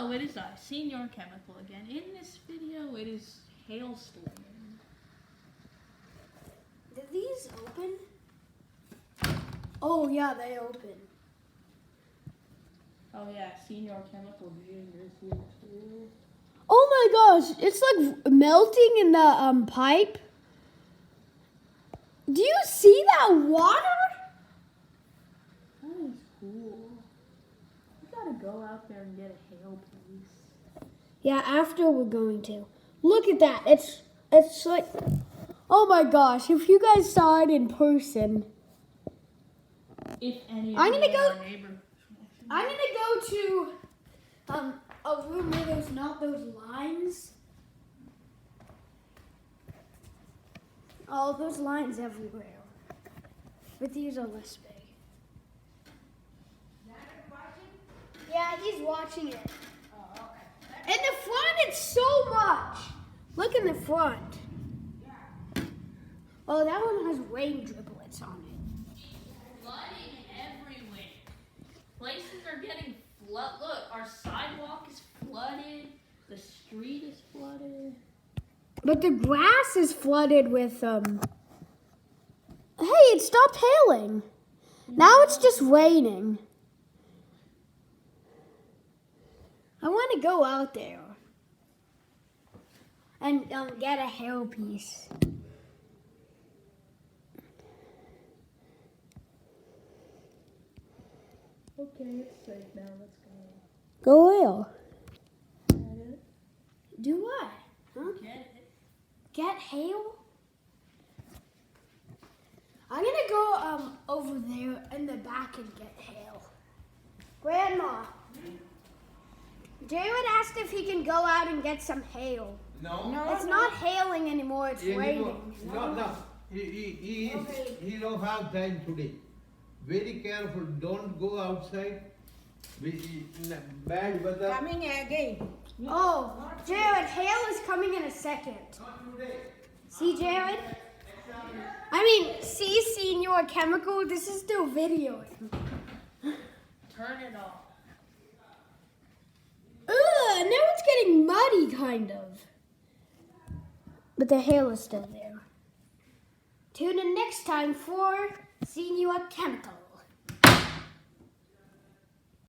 Hello, it is I, Senior Chemical again. In this video, it is Hailstorm. Did these open? Oh yeah, they open. Oh yeah, Senior Chemical Junior is here too. Oh my gosh, it's like melting in the pipe. Do you see that water? That is cool. We gotta go out there and get a hail piece. Yeah, after we're going to. Look at that. It's like, oh my gosh, if you guys saw it in person. If any I'm gonna of go- our neighbors. I'm gonna go to a room where there's not those lines. Oh, there's lines everywhere. But these are less big. Yeah, he's watching it. Oh, okay. In the front, it's so much. Look in the front. Oh, that one has rain driblets on it. Flooding everywhere. Places are getting flooded. Look, our sidewalk is flooded. The street is flooded. But the grass is flooded with, Hey, it stopped hailing. Now it's just raining. I want to go out there and get a hail piece. Okay, it's safe now. Let's go. Go where? Get it? Do what? Huh? Get it. Get hail? I'm gonna go over there in the back and get hail. Grandma, Jared asked if he can go out and get some hail. No. It's not hailing anymore, it's raining. No. He don't have time today. Very careful. Don't go outside. Bad weather. Coming again. Oh, Jared, hail is coming in a second. Not today. See, Jared? See, Senior Chemical, this is still videoing. Turn it off. Ugh, now it's getting muddy, kind of. But the hail is still there. Tune in next time for Senior Chemical.